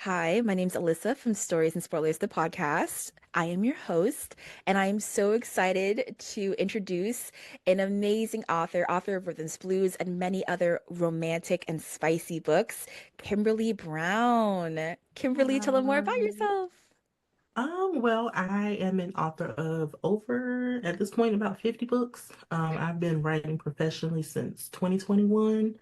Hi, my name's Alyssa from Stories and Spoilers, the podcast. I am your host, and I am so excited to introduce an amazing author of Rhythms Blues and many other romantic and spicy books, Kimberly Brown. Kimberly, tell them more about Hi. yourself. Well, I am an author of over, at this point, about 50 books. I've been writing professionally since 2021.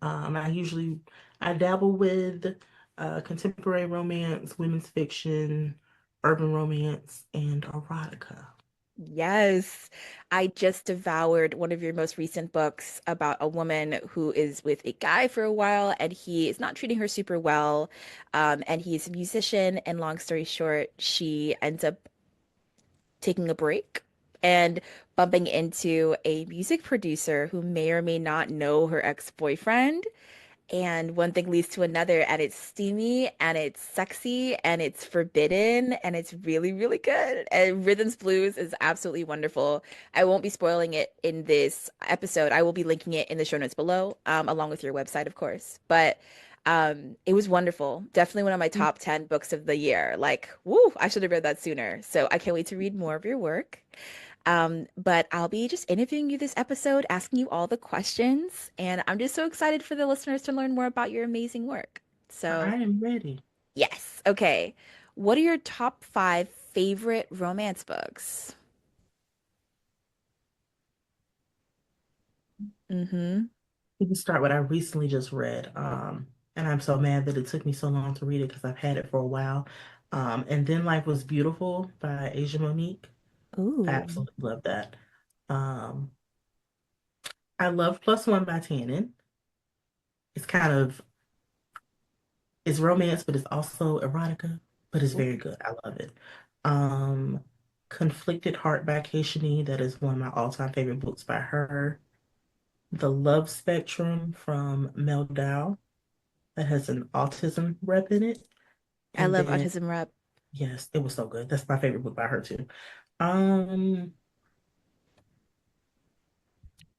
I dabble with contemporary romance, women's fiction, urban romance, and erotica. Yes, I just devoured one of your most recent books about a woman who is with a guy for a while and he is not treating her super well. And he's a musician, and long story short, she ends up taking a break and bumping into a music producer who may or may not know her ex-boyfriend. And one thing leads to another, and it's steamy and it's sexy and it's forbidden and it's really, really good. And Rhythms Blues is absolutely wonderful. I won't be spoiling it in this episode. I will be linking it in the show notes below, along with your website, of course. But it was wonderful. Definitely one of my top 10 books of the year. Like, woo, I should have read that sooner. So I can't wait to read more of your work. But I'll be just interviewing you this episode, asking you all the questions, and I'm just so excited for the listeners to learn more about your amazing work. So, I am ready. yes. Okay. What are your top five favorite romance books? Mm-hmm. We can start what I recently just read. And I'm so mad that it took me so long to read it because I've had it for a while. And Then Life Was Beautiful by Asia Monique. I Ooh. absolutely love that. Um, I love Plus One by Tanon. It's kind of it's romance, but it's also erotica, but it's Ooh. very good. I love it. Um, Conflicted Heart by Shanee. That is one of my all-time favorite books by her. The Love Spectrum from Mel Dow that has an autism rep in it. I And love then Autism Rep. yes, it was so good. That's my favorite book by her too. Um,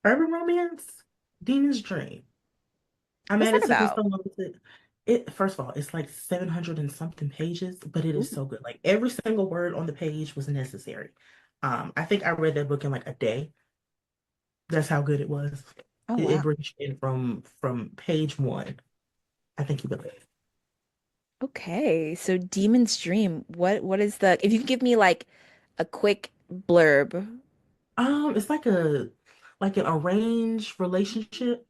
Urban Romance, Demon's Dream. I'm What's mad that it took me so about? long to it. First of all, it's like 700 and something pages, but it is Ooh. so good. Like every single word on the page was necessary. I think I read that book in like a day. That's how good it was. Oh, It wow. brings you in from page one. I think you believe. Okay. So Demon's Dream, what is the, if you could give me like a quick blurb. It's like an arranged relationship.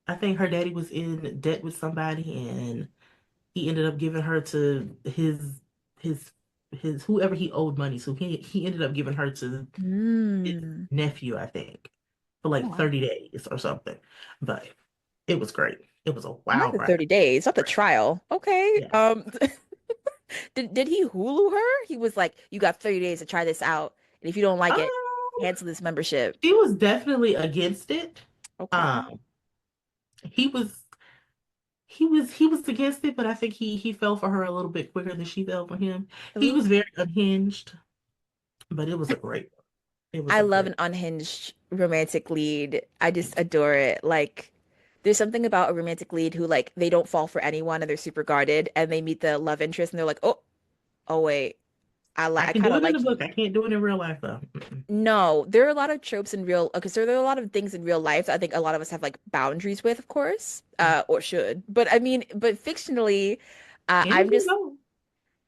I think her daddy was in debt with somebody, and he ended up giving her to his his whoever he owed money. So he ended up giving her to his Hmm. nephew, I think, for Oh, like wow. 30 days or something. But it was great. It was a Not wild the ride. 30 days, not the Great. trial. Okay. Yeah. Did he Hulu her? He was like, "You got 30 days to try this out, and if you don't like Um, it, cancel this membership." she was definitely against it. Okay. Um, he was he was against it, but I think he fell for her a little bit quicker than she fell for him. He Ooh. was very unhinged, but it was I a love an great. unhinged romantic lead. I just adore it. Like, there's something about a romantic lead who like they don't fall for anyone and they're super guarded and they meet the love interest and they're like, "Oh, oh wait, I I can kind do of it in the like book. you." I can't do it in real life though. Mm-mm. No, there are a lot of tropes in real, okay, so there are a lot of things in real life that I think a lot of us have like boundaries with, of course, or should. But I mean, but fictionally, I'm Anything just goes.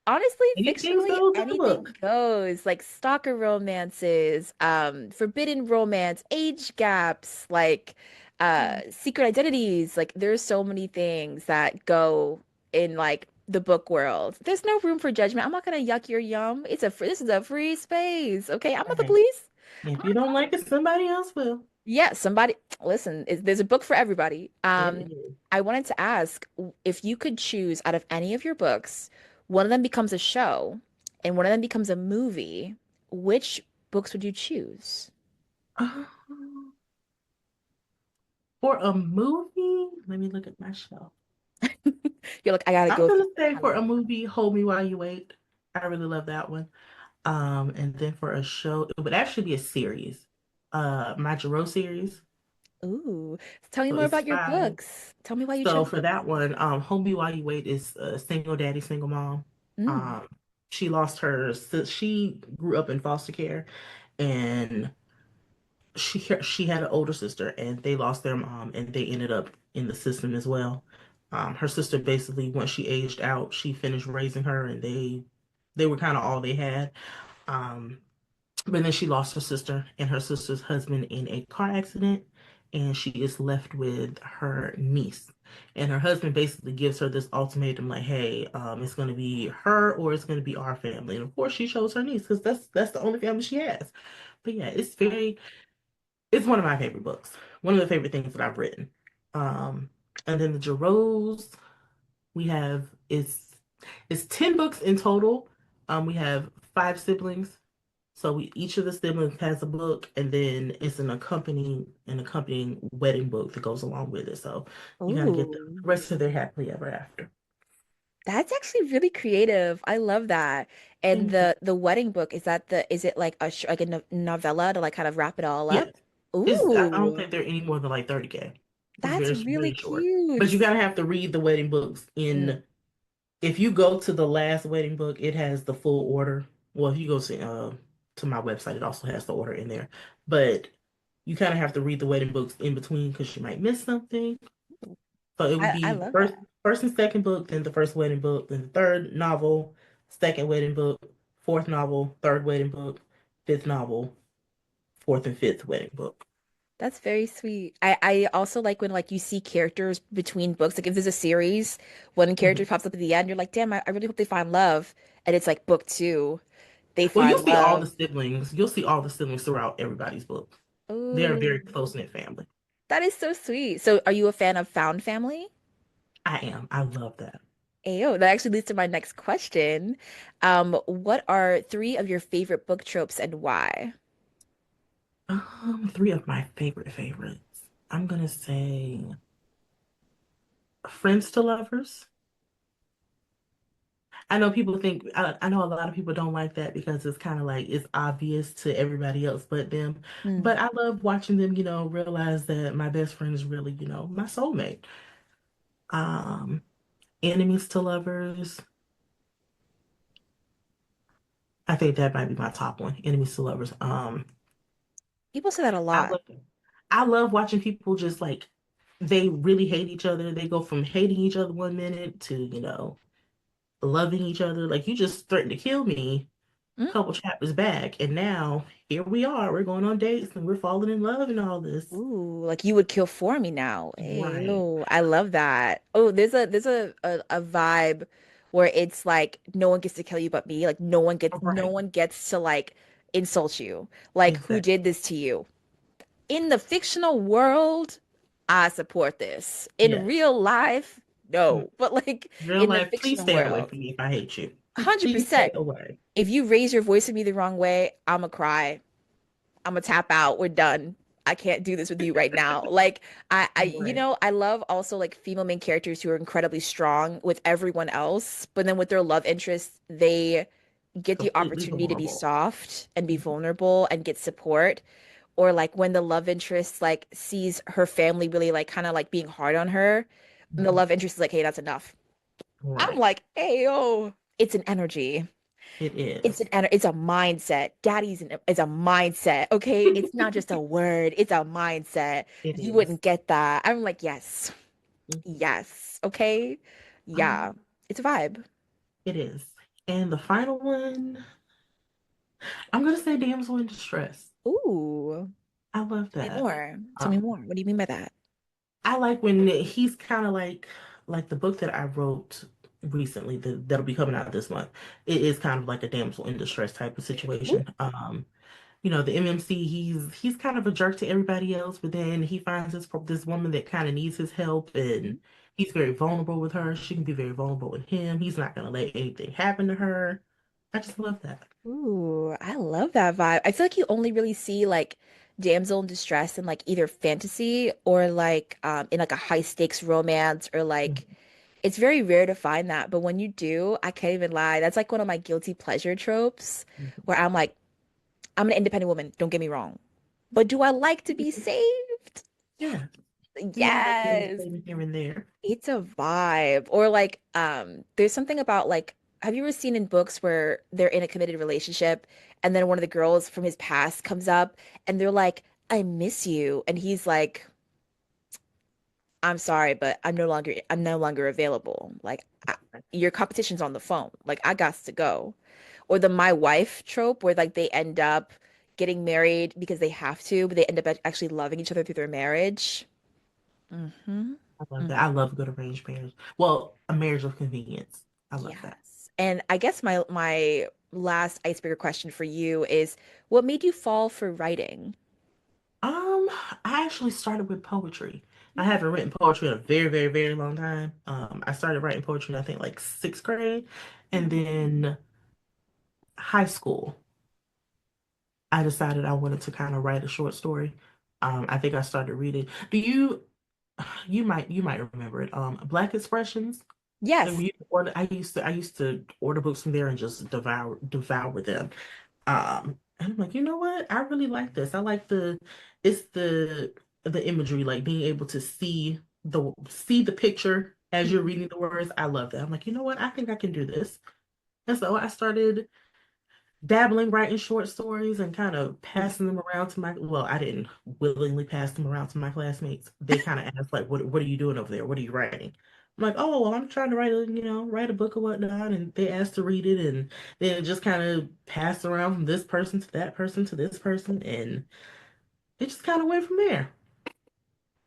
honestly, Anything fictionally, goes in the anything book. goes. Like stalker romances, forbidden romance, age gaps, like secret identities. Like there's so many things that go in like the book world. There's no room for judgment. I'm not gonna yuck your yum. This is a free space. Okay, I'm not the Right. police. If you don't like it, somebody else will. Yeah, somebody listen, there's a book for everybody. It is. I wanted to ask if you could choose out of any of your books, one of them becomes a show and one of them becomes a movie, which books would you choose? Uh, for a movie, let me look at my shelf. You're like, I gotta I'm go through gonna say the for a catalog. movie, Hold Me While You Wait. I really love that one. And then for a show, it would actually be a series. My Jarreau series. Ooh, tell me So more it's about your five. books. Tell me why you So chose for them. that one, Home Be While You Wait is a single daddy, single mom. Mm. Um, she lost her, she grew up in foster care, and she had an older sister, and they lost their mom, and they ended up in the system as well. Her sister basically, once she aged out, she finished raising her, and they were kind of all they had. Um, but then she lost her sister and her sister's husband in a car accident, and she is left with her niece. And her husband basically gives her this ultimatum, like, "Hey, it's going to be her or it's going to be our family." And of course, she chose her niece because that's the only family she has. But yeah, it's one of my favorite books. One of the favorite things that I've written. Um, and then the Giroux, we have it's 10 books in total. We have five siblings. So we each of the siblings has a book, and then it's an accompanying wedding book that goes along with it. So you kind of get the Ooh, rest of their happily ever after. that's actually really creative. I love that. And Thank you. the wedding book, is it like like a no novella to like kind of wrap it all up? Yes. I don't Ooh, think they're any more than like 30K. It's that's really very short. But cute. you gotta have to read the wedding books Mm. in if you go to the last wedding book, it has the full order. Well, if you go to my website, it also has the order in there. But you kind of have to read the wedding books in between because you might miss something. So it would I be love first that. first and second book, then the first wedding book, then the third novel, second wedding book, fourth novel, third wedding book, fifth novel, fourth and fifth wedding book. That's very sweet. I also like when like you see characters between books. Like if there's a series, one character Mhm. pops up at the end, you're like, damn, I really hope they find love. And it's like book two, they Well, find you'll see all the love. siblings. You'll see all the siblings throughout everybody's book. They're a very Oh, close-knit family. that is so sweet. So are you a fan of found family? I am. I love that. Ayo, that actually leads to my next question. What are three of your favorite book tropes and why? Three of my favorite favorites. I'm gonna say friends to lovers. I know a lot of people don't like that because it's kind of like it's obvious to everybody else but them. Hmm. But I love watching them, realize that my best friend is really, my soulmate. Um, enemies to lovers. I think that might be my top one. Enemies to lovers. People say that a I lot. love I love watching people just like they really hate each other. They go from hating each other one minute to, loving each other. Like you just threatened to kill me a Mm? couple chapters back, and now here we are. We're going on dates and we're falling in love and all this. Ooh, like you would kill for me now. Hey, Right. oh, I love that. Oh, there's a vibe where it's like no one gets to kill you but me. Like no Right. one gets to like insult you. Like who Exactly. did this to you? In the fictional world, I support this. In Yes. real life, Mm. no. But like Real in the life, please fictional stay away world, from me if I hate you. Please stay 100%. away. If you raise your voice at me the wrong way, I'ma cry. I'm gonna tap out. We're done. I can't do this with you right now. Like Right. I love also like female main characters who are incredibly strong with everyone else, but then with their love interests, they get the Completely opportunity to be vulnerable. soft and be vulnerable and get support. Or like when the love interest like sees her family really like kind of like being hard on her, and the Mhm. love interest is like, hey, that's enough. I'm Right. like, hey, oh, it's an energy. It It's is. it's a mindset. Is a mindset, okay? It's not just a word. It's a mindset. It You is. wouldn't get that. I'm like, yes, Mhm. yes, okay, yeah. Um, It's a vibe. it is. And the final one, I'm gonna say damsel in distress. Ooh, I love tell me that. more. Tell me Um, more. What do you mean by that? I like when he's kind of like the book that I wrote recently that'll be coming out this month. It is kind of like a damsel in distress type of Ooh, situation. The MMC, he's kind of a jerk to everybody else, but then he finds this woman that kind of needs his help, and he's very vulnerable with her. She can be very vulnerable with him. He's not gonna let anything happen to her. I just love that. ooh, I love that vibe. I feel like you only really see like damsel in distress in like either fantasy or like in like a high stakes romance or like it's very rare to find that, but when you do, I can't even lie. That's like one of my guilty pleasure tropes Mhm. where I'm like, I'm an independent woman, don't get me wrong. But do I like to be saved? Yeah, a little bit of Yes. entertainment here and there. It's a vibe. Or like, there's something about like, have you ever seen in books where they're in a committed relationship and then one of the girls from his past comes up and they're like, I miss you. And he's like, I'm sorry, but I'm no longer available. Like your competition's on the phone. Like I got to go. Or the my wife trope where like they end up getting married because they have to, but they end up actually loving each other through their marriage. Hmm. I love that. I love a good arranged marriage. Well, a marriage of convenience. I love that. Yes. And I guess my last icebreaker question for you is what made you fall for writing? Um, I actually started with poetry. I haven't written poetry in a very, very, very long time. I started writing poetry in I think like sixth grade, and Mhm. then high school. I decided I wanted to kind of write a short story. I think I started reading. Do you? You might remember it. Black Expressions. And Yes. we used to order, I used to order books from there and just devour them. And I'm like, you know what? I really like this. I like it's the imagery, like being able to see the picture as you're reading the words. I love that. I'm like, you know what? I think I can do this. And so I started dabbling, writing short stories and kind of passing them around to well, I didn't willingly pass them around to my classmates. They kind of asked like, what are you doing over there? What are you writing? I'm like, oh, well, I'm trying to write a book or whatnot. And they asked to read it and then it just kind of passed around from this person to that person to this person. And it just kind of went from there.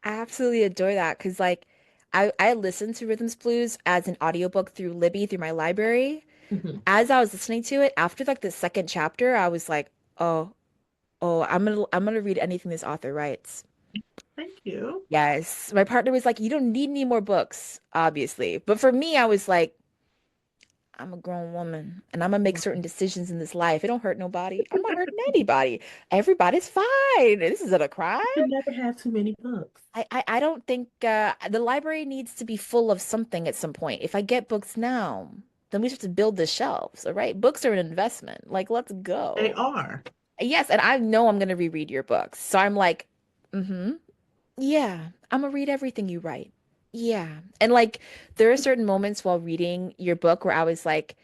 I absolutely adore that because like I listened to Rhythms Blues as an audiobook through Libby through my library. Mhm. As I was listening to it, after like the second chapter, I was like, oh, oh, I'm gonna read anything this author writes. Thank you. Yes. My partner was like, you don't need any more books, obviously. But for me, I was like, I'm a grown woman and I'm gonna make certain Right. decisions in this life. It don't hurt nobody. I'm not hurting anybody. Everybody's fine. This isn't a crime. You can never have too many books. I don't think the library needs to be full of something at some point. If I get books now, then we have to build the shelves, all right? Books are an investment. Like, let's They go. are. Yes, and I know I'm gonna reread your books. So I'm like, mm-hmm. Yeah, I'm gonna read everything you write. Yeah. And like there are certain moments while reading your book where I was like,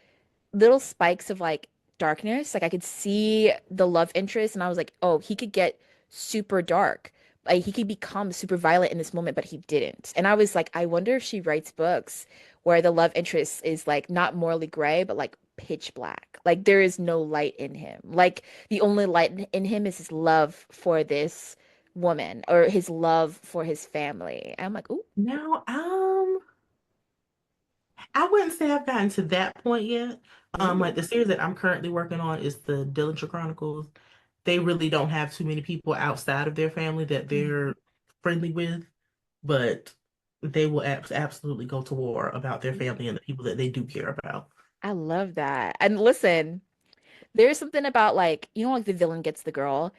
little spikes of like darkness. Like I could see the love interest and I was like, oh, he could get super dark. Like he could become super violent in this moment, but he didn't. And I was like, I wonder if she writes books where the love interest is like not morally gray, but like pitch black. Like there is no light in him. Like the only light in him is his love for this woman or his love for his family. I'm like, ooh, Now, I wouldn't say I've gotten to that point yet. Like ooh. the series that I'm currently working on is the Dillinger Chronicles. They really don't have too many people outside of their family that they're friendly with, but they will absolutely go to war about their family and the people that they do care about. I love that. And listen, there's something about like, you know, like the villain gets the girl.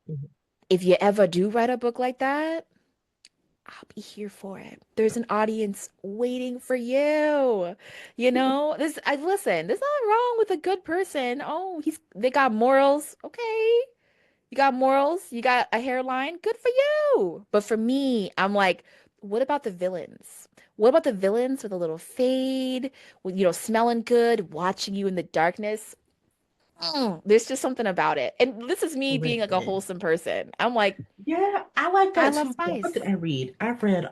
Mhm. If you ever do write a book like that, I'll be here for it. There's an audience waiting for you. You know, I listen, there's nothing wrong with a good person. Oh, they got morals. Okay. You got morals, you got a hairline. Good for you. But for me, I'm like, what about the villains? What about the villains with a little fade, with, smelling good, watching you in the darkness? There's just something about it. And this is me being like a Listen, wholesome person. I'm like, yeah, I like I that love too. What did spice. I read? I read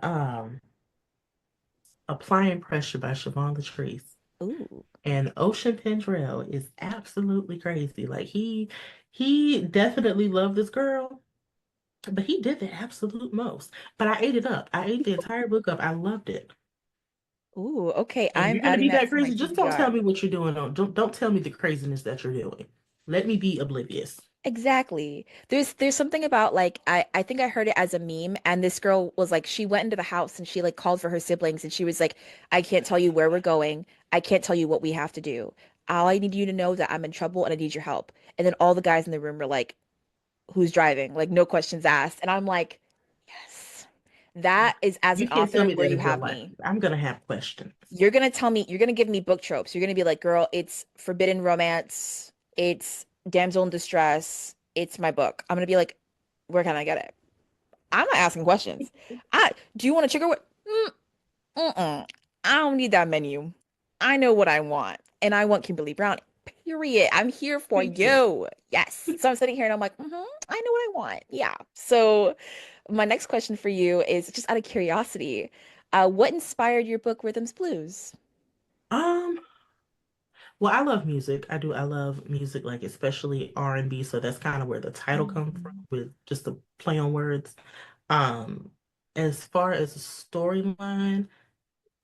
Applying Pressure by Siobhan Latrice. Ooh. And Ocean Pendrell is absolutely crazy. Like he definitely loved this girl, but he did the absolute most. But I ate it up. I ate the entire book up. I loved it. Ooh, okay. And if I'm you're gonna adding be that that to my crazy, just don't tell TBR. me what you're doing on. Don't tell me the craziness that you're doing. Let me be oblivious. Exactly. There's something about like I think I heard it as a meme and this girl was like she went into the house and she like called for her siblings and she was like I can't tell you where we're going. I can't tell you what we have to do. All I need you to know that I'm in trouble and I need your help. And then all the guys in the room were like who's driving? Like no questions asked. And I'm like yes. That is as You an can't tell author me where that you in real have life. me. I'm gonna have questions. You're gonna give me book tropes. You're gonna be like, girl, it's forbidden romance, it's damsel in distress, it's my book. I'm gonna be like, where can I get it? I'm not asking questions. Do you want a chicken? Mm-mm. I don't need that menu. I know what I want, and I want Kimberly Brown. Period. I'm here for Period. you. Yes. So I'm sitting here and I'm like, I know what I want. Yeah. So my next question for you is just out of curiosity, what inspired your book Rhythms Blues? Um, well, I love music. I do. I love music, like especially R&B. So that's kind of where the title comes from, Mhm. with just the play on words. Um, as far as the storyline,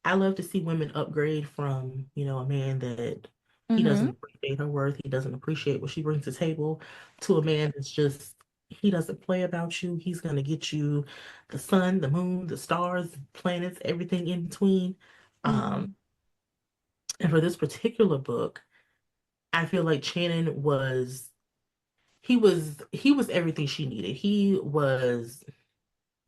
I love to see women upgrade from, a man that he Mm-hmm. doesn't appreciate her worth, he doesn't appreciate what she brings to the table, to a man that's just, he doesn't play about you. He's gonna get you the sun, the moon, the stars, the planets, everything in between. Um, Mm-hmm. and for this particular book, I feel like Shannon was he was everything she needed. He was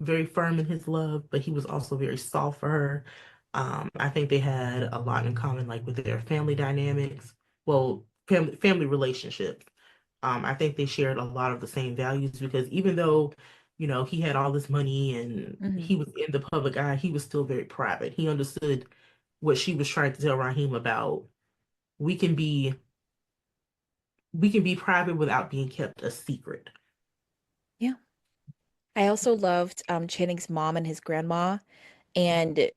very firm in his love, but he was also very soft for her. I think they had a lot in common, like with their family dynamics, well, family relationships. I think they shared a lot of the same values because even though, he had all this money and Mm-hmm. he was in the public eye, he was still very private. He understood what she was trying to tell Raheem about. We can be we can be private without being kept a secret. Yeah. I also loved Channing's mom and his grandma. And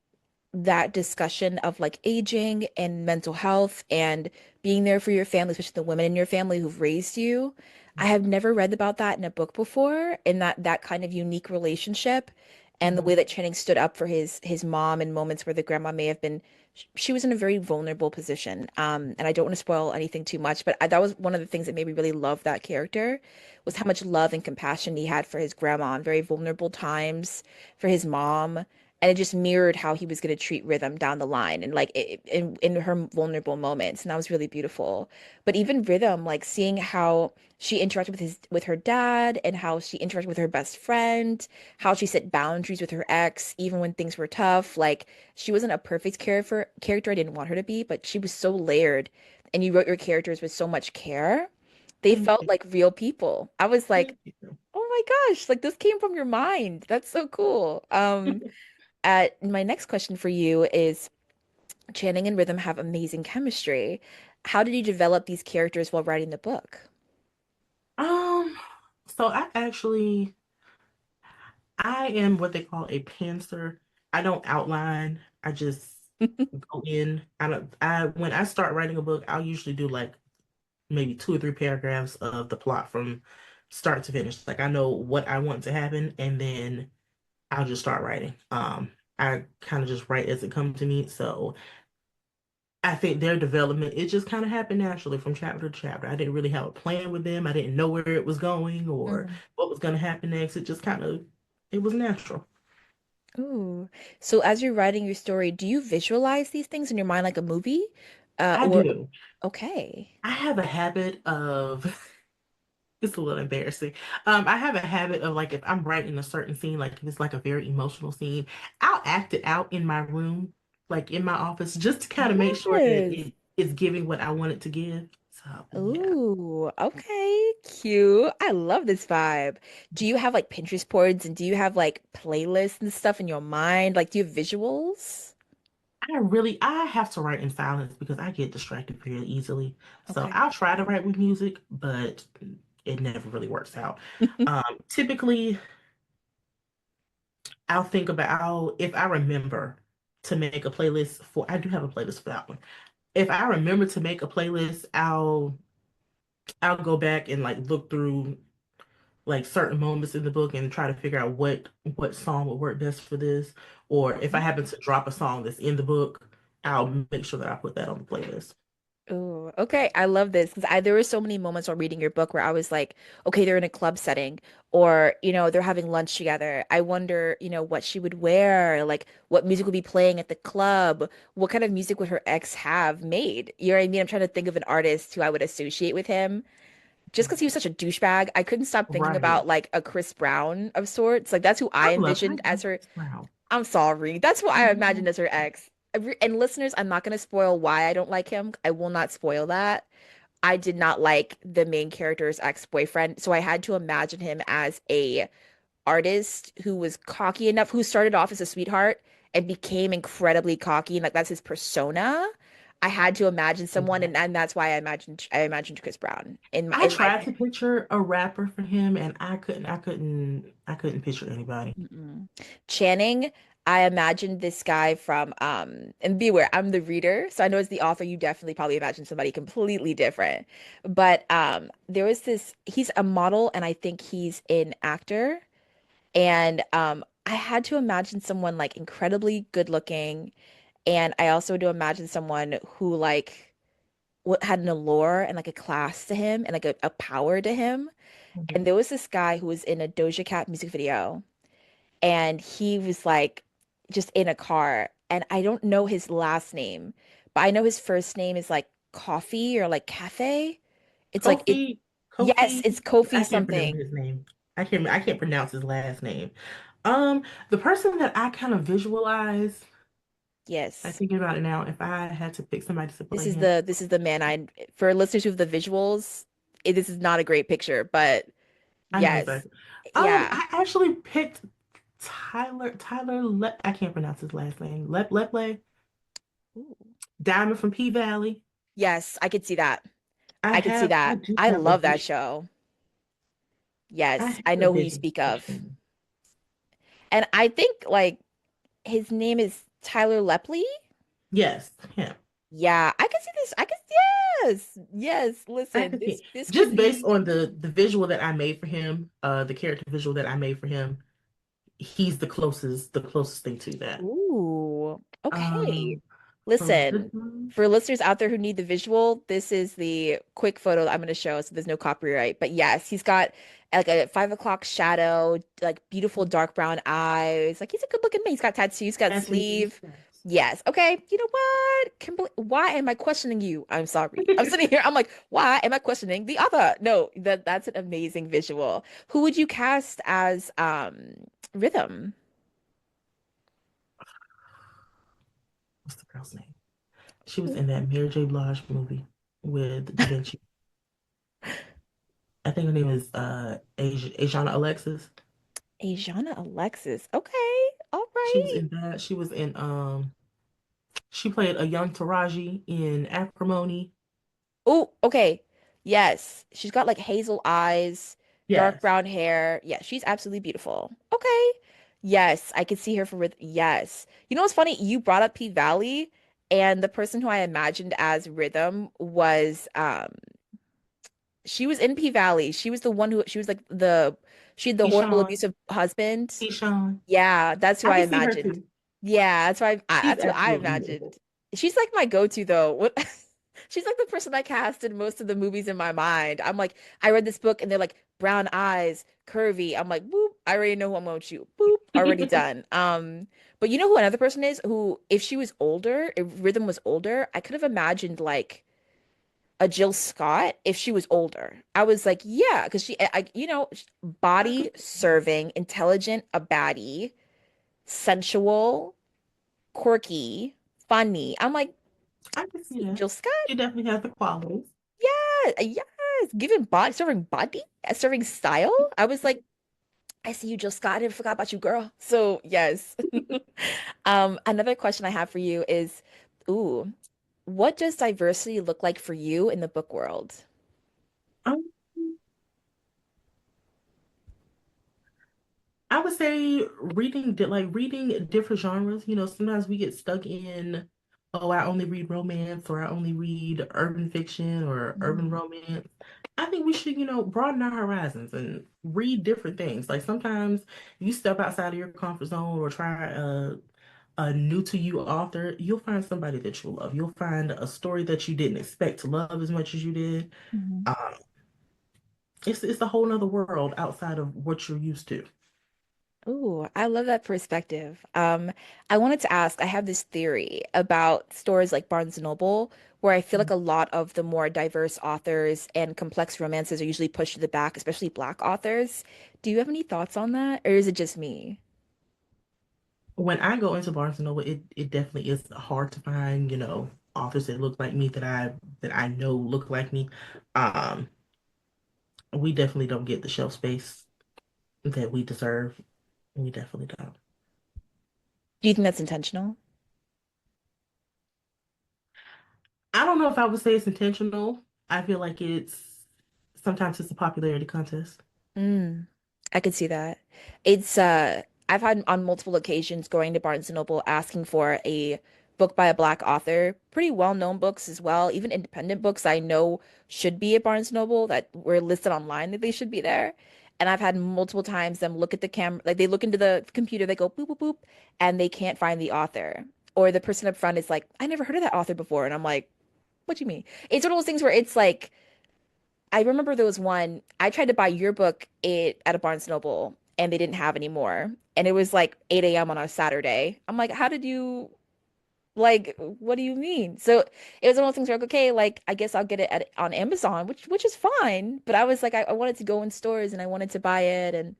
that discussion of like aging and mental health and being there for your family, especially the women in your family who've raised you. I have never read about that in a book before, and that kind of unique relationship and the way Mhm. that Channing stood up for his mom in moments where the grandma may have been she was in a very vulnerable position. And I don't want to spoil anything too much, but that was one of the things that made me really love that character was how much love and compassion he had for his grandma in very vulnerable times, for his mom, and it just mirrored how he was going to treat Rhythm down the line and like in her vulnerable moments, and that was really beautiful. But even Rhythm, like seeing how she interacted with her dad and how she interacted with her best friend, how she set boundaries with her ex even when things were tough. Like she wasn't a perfect character. I didn't want her to be, but she was so layered, and you wrote your characters with so much care. They Thank felt you. like real people. I was like, Thank you. oh my gosh, like this came from your mind. That's so cool. My next question for you is Channing and Rhythm have amazing chemistry. How did you develop these characters while writing the book? Um, so I am what they call a pantser. I don't outline. I just go in. I don't I when I start writing a book, I'll usually do like maybe 2 or 3 paragraphs of the plot from start to finish. Like I know what I want to happen and then I'll just start writing. I kind of just write as it comes to me. So I think their development, it just kind of happened naturally from chapter to chapter. I didn't really have a plan with them. I didn't know where it was going or Mhm. what was going to happen next. It just it was natural. Ooh. So as you're writing your story, do you visualize these things in your mind like a movie? I Or do. okay. I have a habit of, it's a little embarrassing. I have a habit of like if I'm writing a certain scene, like if it's like a very emotional scene, I'll act it out in my room, like in my office, just to kind of make sure that Yes. it is giving what I want it to give. So yeah. Ooh, okay, cute. I love this vibe. Do you have like Pinterest boards and do you have like playlists and stuff in your mind? Like, do you have visuals? I have to write in silence because I get distracted very easily. So Okay. I'll try to write with music, but it never really works out. Typically, if I remember to make a playlist for, I do have a playlist for that one. If I remember to make a playlist, I'll go back and like look through like certain moments in the book and try to figure out what song would work best for this. Or if I happen to drop a song that's in the book, I'll make sure that I put that on the playlist. Oh, okay. I love this because I there were so many moments while reading your book where I was like, okay, they're in a club setting or, they're having lunch together. I wonder, what she would wear, like what music would be playing at the club, what kind of music would her ex have made? You know what I mean? I'm trying to think of an artist who I would associate with him. Just because he was such a douchebag, I couldn't stop thinking Right. about like a Chris Brown of sorts. Like that's who I I envisioned as love her. Chris Brown. I'm sorry. That's what I I love imagined as her ex. And listeners, I'm not going to spoil why I don't like him. I will not spoil that. I did not like the main character's ex-boyfriend, so I had to imagine him as a artist who was cocky enough, who started off as a sweetheart and became incredibly cocky, and like that's his persona. I had to imagine someone, Yeah. and that's why I imagined Chris Brown I in my tried to opinion. picture a rapper for him, and I couldn't picture anybody. Mm-mm. Channing, I imagined this guy from and be aware, I'm the reader, so I know as the author you definitely probably imagine somebody completely different. But there was this, he's a model and I think he's an actor. And I had to imagine someone like incredibly good looking. And I also had to imagine someone who like what had an allure and like a class to him and like a power to him. And Mhm. there was this guy who was in a Doja Cat music video and he was like just in a car. And I don't know his last name, but I know his first name is like Coffee or like Cafe. It's like it, Kofi, yes, Kofi, it's Kofi I can't pronounce something. his name. I can't pronounce his last name. The person that I kind of visualize, like Yes. thinking about it now, if I had to pick somebody to This play is him, the man I for listeners who have the visuals, this is not a great picture, but I know yes. exactly. Yeah. I actually picked I can't pronounce his last name. Leple, Ooh. Diamond from P Valley. Yes, I could see that. I could see I that. do I have a love that vision. show. I Yes, have I a know who you vision speak for of. Shanee. And I think like his name is Tyler Lepley. Yes, him. Yeah, I can see this. I can yes. Yes, I listen. could see This could just based be on the visual that I made for him, the character visual that I made for him, he's the closest thing to that. ooh, okay. Um, for this Listen, one, for listeners out there who need the visual, this is the quick photo that I'm going to show, so there's no copyright. But yes, he's got like a 5 o'clock shadow, like beautiful dark brown eyes. Like he's a good looking man. He's got tattoos, he's got tattoos. sleeve. Yes. Yes. Okay. You know what? Kimberly, why am I questioning you? I'm sorry. I'm sitting here. I'm like, why am I questioning the other? No, that's an amazing visual. Who would you cast as Rhythm? What's the girl's name? She was in that Mary J. Blige movie with Da Vinci. I think her name is Asiana Alexis. Ajana Alexis. Okay. All She was right. in that. She played a young Taraji in Acrimony. Oh, okay. Yes. She's got like hazel eyes, dark Yes. brown hair. Yeah, she's absolutely beautiful. Okay. Yes, I could see her for yes. You know what's funny? You brought up P Valley, and the person who I imagined as Rhythm was she was in P Valley. She was the one who she was like she had the horrible Keyshawn. abusive husband. Keyshawn. Yeah, that's who I I can see her imagined. too. Yeah, She's that's who I absolutely imagined. beautiful. She's like my go-to though. What she's like the person I cast in most of the movies in my mind. I'm like, I read this book and they're like brown eyes, curvy. I'm like, boop, I already know who I'm going to shoot. Boop, already done. But you know who another person is who, if she was older, if Rhythm was older, I could have imagined like a Jill Scott if she was older. I was like, yeah, because I body could see that. serving, intelligent, a baddie, sensual, quirky, funny. I'm like, I can see see, that. Jill Scott, She definitely has the qualities. yeah, yes, giving body, serving body, serving style. I was like, I see you, Jill Scott. I didn't forgot about you, girl. So yes. Another question I have for you is, ooh, what does diversity look like for you in the book world? Um, I would say reading different genres. You know, sometimes we get stuck in, oh, I only read romance or I only read urban fiction or urban Mhm. romance. I think we should, broaden our horizons and read different things. Like sometimes you step outside of your comfort zone or try a new to you author, you'll find somebody that you'll love. You'll find a story that you didn't expect to love as much as you did. Mhm. Um, it's a whole nother world outside of what you're used to. Ooh, I love that perspective. I wanted to ask, I have this theory about stores like Barnes& and Noble, where I feel like a lot of the more diverse authors and complex romances are usually pushed to the back, especially Black authors. Do you have any thoughts on that, or is it just me? When I go into Barnes and Noble, it definitely is hard to find, authors that look like me that I know look like me. Um, we definitely don't get the shelf space that we deserve. We definitely don't. Do you think that's intentional? I don't know if I would say it's intentional. I feel like sometimes it's a popularity contest. Mm, I could see that. It's I've had on multiple occasions going to Barnes& and Noble asking for a book by a Black author, pretty well-known books as well, even independent books I know should be at Barnes& and Noble that were listed online that they should be there. And I've had multiple times them look at the camera, like they look into the computer, they go boop boop boop, and they can't find the author. Or the person up front is like, I never heard of that author before. And I'm like, what do you mean? It's one of those things where it's like I remember there was one I tried to buy your book at a Barnes Noble and they didn't have any more. And it was like 8 a.m. on a Saturday. I'm like, how did you like what do you mean? So it was one of those things where like, okay, like I guess I'll get it on Amazon, which is fine. But I was like, I wanted to go in stores and I wanted to buy it and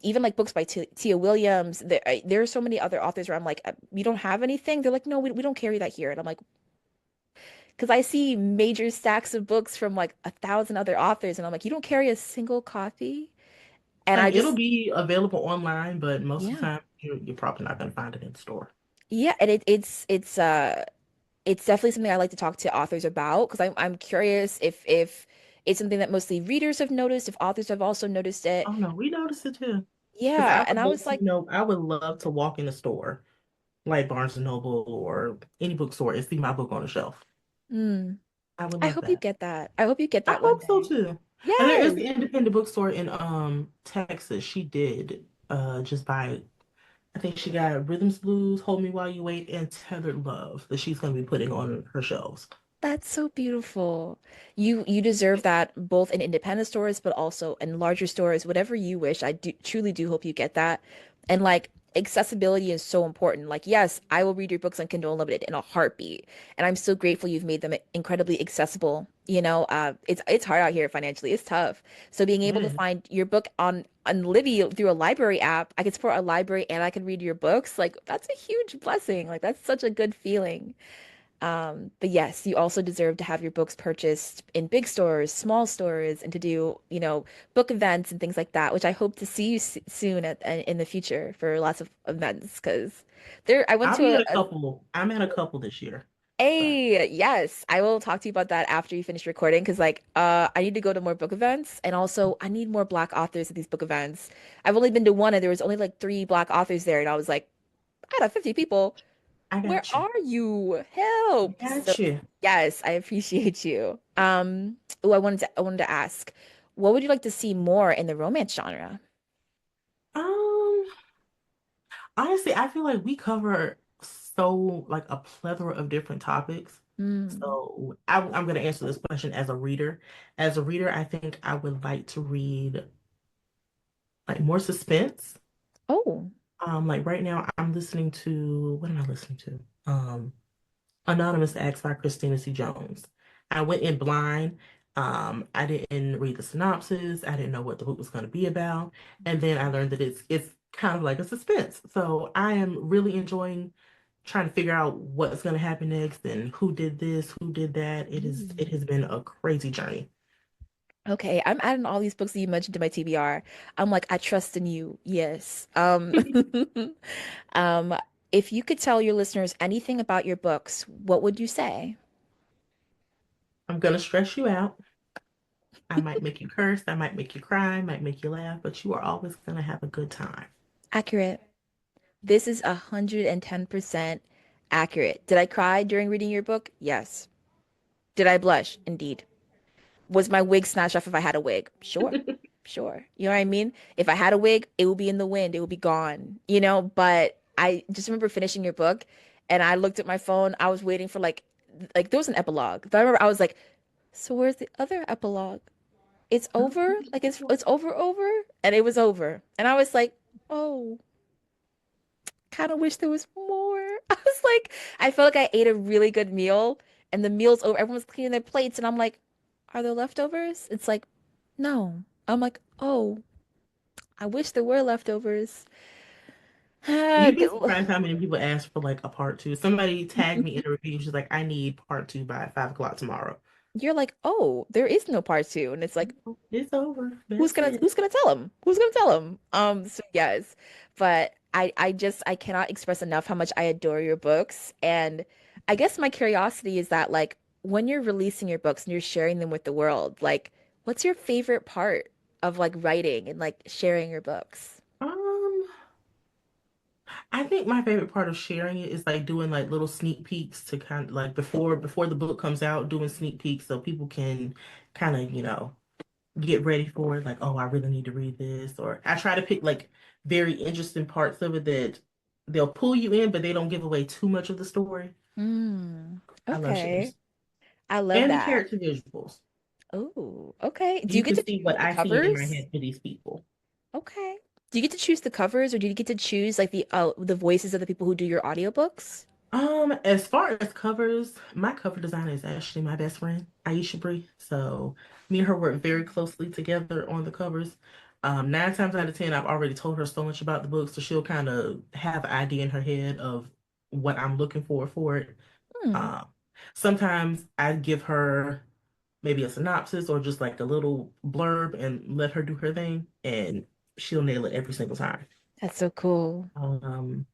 even like books by Tia Williams, there are so many other authors where I'm like, you don't have anything? They're like, no, we don't carry that here. And I'm like, because I see major stacks of books from like 1,000 other authors, and I'm like, you don't carry a single copy? And I Like it'll just, be available online, but most of the yeah, time you're probably not going to find it in store. yeah, and it's definitely something I like to talk to authors about because I'm curious if it's something that mostly readers have noticed, if authors have also noticed it. Oh no, we noticed it too. Because Yeah, and I was like, I would love to walk in a store like Barnes and Noble or any bookstore and see my book on the shelf. hmm, I would I love hope you that. get that. I hope you get I that one hope so day. too. And there is Yes, an independent bookstore in Texas. She did just buy I think she got Rhythms Blues, Hold Me While You Wait, and Tethered Love that she's gonna be putting on her shelves. that's so beautiful. You deserve that both in independent stores, but also in larger stores, whatever you wish. I do truly do hope you get that. And like accessibility is so important. Like, yes, I will read your books on Kindle Unlimited in a heartbeat. And I'm so grateful you've made them incredibly accessible. It's hard out here financially. It's tough. So being able to Yeah. find your book on Libby through a library app, I can support a library and I can read your books. Like, that's a huge blessing. Like, that's such a good feeling. But yes, you also deserve to have your books purchased in big stores, small stores, and to do, book events and things like that, which I hope to see you soon in the future for lots of events. Because I went I'll to be at a couple. I'm at a couple this year. So yes, I will talk to you about that after you finish recording. Because like, I need to go to more book events, and also I need more Black authors at these book events. I've only been to one, and there was only like three Black authors there, and I was like, out of 50 people. I Where got you. are you? I Help. So got you. yes, I appreciate you. I wanted to ask, what would you like to see more in the romance genre? Um, Honestly, I feel like we cover so like a plethora of different topics. Hmm. So I'm going to answer this question as a reader. As a reader, I think I would like to read like more suspense. Oh. Like right now, I'm listening to what am I listening to? Anonymous Acts by Christina C. Jones. I went in blind. I didn't read the synopsis. I didn't know what the book was going to be about, and then I learned that it's kind of like a suspense. So I am really enjoying trying to figure out what's going to happen next and who did this, who did that. It Hmm. has been a crazy journey. Okay, I'm adding all these books that you mentioned to my TBR. I'm like, I trust in you. Yes. Um, if you could tell your listeners anything about your books, what would you say? I'm going to stress you out. I might make you curse. I might make you cry. I might make you laugh, but you are always going to have a good time. Accurate. This is 110% accurate. Did I cry during reading your book? Yes. Did I blush? Indeed. Was my wig snatched off if I had a wig? Sure. Sure. You know what I mean? If I had a wig, it would be in the wind. It would be gone, But I just remember finishing your book and I looked at my phone. I was waiting for like there was an epilogue. But I remember I was like, so where's the other epilogue? It's over? Like it's over? And it was over. And I was like, oh, kind of wish there was more. I was like, I felt like I ate a really good meal and the meal's over. Everyone's cleaning their plates and I'm like, are there leftovers? It's like, no. I'm like, oh, I wish there were leftovers. You'd be surprised how many people ask for like a part two. Somebody tagged me in a review. She's like, I need part two by 5 o'clock tomorrow. you're like, oh, there is no part two. And it's like, It's over. That's it. who's gonna tell him? Who's gonna tell him? So yes, but I just I cannot express enough how much I adore your books. And I guess my curiosity is that like when you're releasing your books and you're sharing them with the world, like what's your favorite part of like writing and like sharing your books? Um, I think my favorite part of sharing it is like doing like little sneak peeks to kind of like before the book comes out, doing sneak peeks so people can kind of, get ready for it. Like, oh, I really need to read this. Or I try to pick like very interesting parts of it that they'll pull you in, but they don't give away too much of the story. Mm, I love okay. shares. I love And the that. character visuals. Oh, okay. Do you You get can to see choose what the I see in my covers? head for these people. Okay. Do you get to choose the covers or do you get to choose like the voices of the people who do your audiobooks? As far as covers, my cover designer is actually my best friend, Aisha Bree. So me and her work very closely together on the covers. 9 times out of 10, I've already told her so much about the book, so she'll kind of have an idea in her head of what I'm looking for it. Hmm. Um, Sometimes I give her maybe a synopsis or just like a little blurb and let her do her thing, and she'll nail it every single time. That's so cool. Um,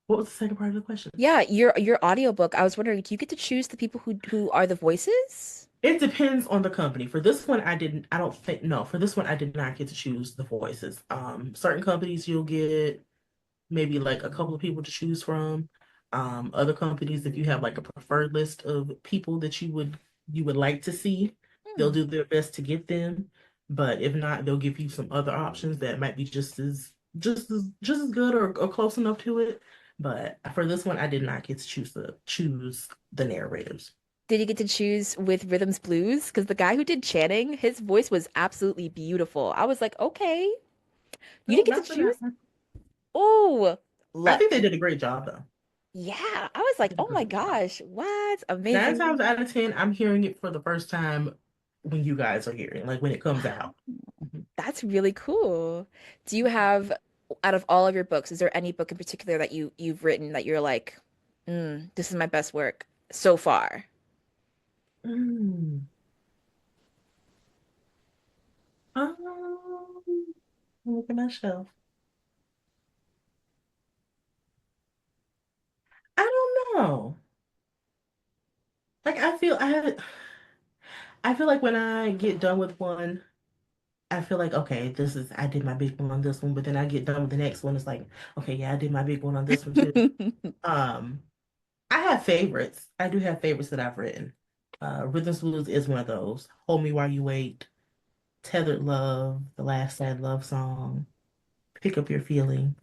what was the second part of the question? Yeah, your audiobook. I was wondering, do you get to choose the people who are the voices? It depends on the company. For this one, I don't think, no, for this one, I did not get to choose the voices. Certain companies you'll get maybe like a couple of people to choose from. Other companies, if you have like a preferred list of people that you would like to see, they'll Hmm. do their best to get them. But if not, they'll give you some other options that might be just as good or close enough to it. But for this one, I did not get to choose the narrators. Did you get to choose with Rhythms Blues? Because the guy who did Channing, his voice was absolutely beautiful. I was like, okay, you No, didn't get to not for that choose? one. Oh, I think they luck. did a great job though. Yeah, I was They like, did a oh my great job. gosh, what? Nine Amazing. times out of 10, I'm hearing it for the first time when you guys are hearing, like when it comes Wow. out. Mhm. That's really cool. Do you have, out of all of your books, is there any book in particular that you've written that you're like, this is my best work so far? Mm. Um, Look at my shelf. I don't know. Like I feel like when I get done with one, I feel like okay, I did my big one on this one, but then I get done with the next one. It's like, okay, yeah, I did my big one on this one too. Um, I have favorites. I do have favorites that I've written. Rhythms Blues is one of those. Hold Me While You Wait, Tethered Love, The Last Sad Love Song, Pick Up Your Feeling.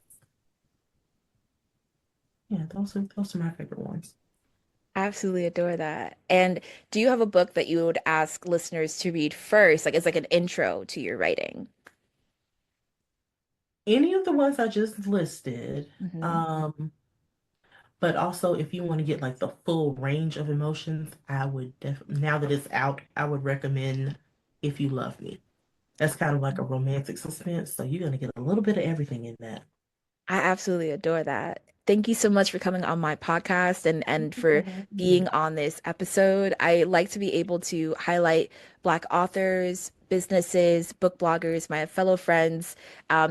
Yeah, those are my favorite ones. Absolutely adore that. And do you have a book that you would ask listeners to read first, like as like an intro to your writing? Any of the ones I just listed, Hmm. um, but also if you want to get like the full range of emotions, I would definitely now that it's out, I would recommend If You Love Me. That's kind of like a romantic suspense, so you're gonna get a little bit of everything in that. I absolutely adore that. Thank you so much for coming on my podcast Thank and you for for having being me. on this episode. I like to be able to highlight Black authors, businesses, book bloggers, my fellow friends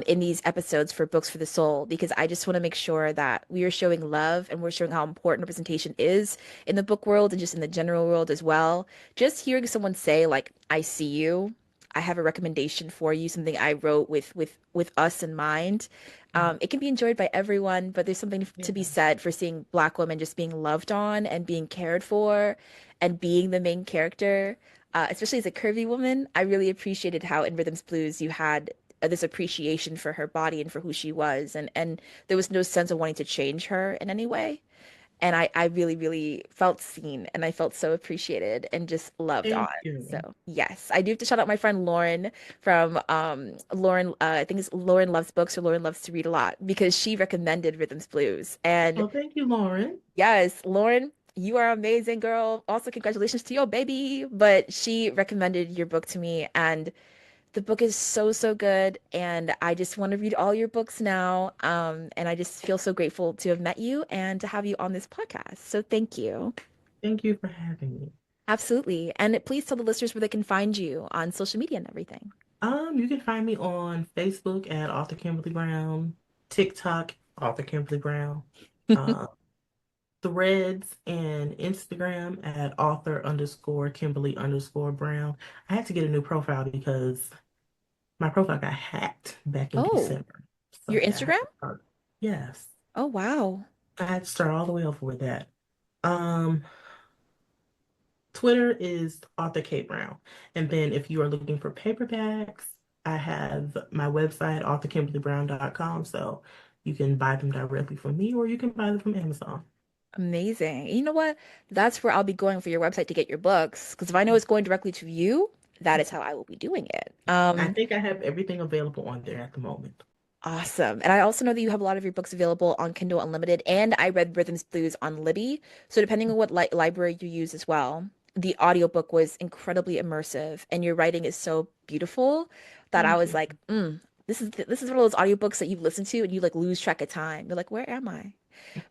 in these episodes for Books for the Soul, because I just want to make sure that we are showing love and we're showing how important representation is in the book world and just in the general world as well. Just hearing someone say, like, I see you. I have a recommendation for you, something I wrote with us in mind. Mhm. It can be enjoyed by everyone, but there's something to be Yeah. said for seeing Black women just being loved on and being cared for and being the main character. Especially as a curvy woman, I really appreciated how in Rhythms Blues you had this appreciation for her body and for who she was, and there was no sense of wanting to change her in any way. And I really, really felt seen and I felt so appreciated and just loved on. Thank So you. yes, I do have to shout out my friend Lauren from Lauren, I think it's Lauren Loves Books or Lauren Loves to Read a Lot because she recommended Rhythms Blues. And Oh, thank you, Lauren. yes, Lauren, you are amazing, girl. Also, congratulations to your baby. But she recommended your book to me, and the book is so, so good. And I just want to read all your books now. And I just feel so grateful to have met you and to have you on this podcast. So thank you. Thank you for having me. Absolutely. And please tell the listeners where they can find you on social media and everything. You can find me on Facebook at author Kimberly Brown, TikTok, author Kimberly Brown, uh, Threads and Instagram at author underscore Kimberly underscore Brown. I had to get a new profile because my profile got hacked back in Oh, December. So your yeah, I had Instagram? to start. Yes, Oh, wow. I had to start all the way over with that. Um, Twitter is author K Brown. And then if you are looking for paperbacks, I have my website, authorkimberlybrown.com. So you can buy them directly from me or you can buy them from Amazon. Amazing. You know what? That's where I'll be going for your website to get your books. Because if I know it's going directly to you, that is how I will be doing it. I think I have everything available on there at the moment. Awesome. And I also know that you have a lot of your books available on Kindle Unlimited, and I read Rhythms Blues on Libby. So depending on what library you use as well, the audiobook was incredibly immersive, and your writing is so beautiful that I Thank was you. like, this is one of those audiobooks that you listen to and you like lose track of time. You're like, where am I?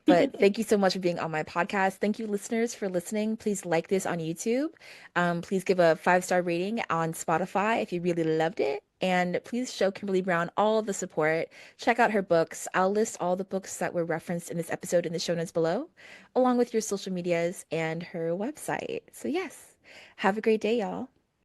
But thank you so much for being on my podcast. Thank you, listeners, for listening. Please like this on YouTube. Please give a 5-star rating on Spotify if you really loved it. And please show Kimberly Brown all the support. Check out her books. I'll list all the books that were referenced in this episode in the show notes below, along with your social medias and her website. So, yes, have a great day, y'all.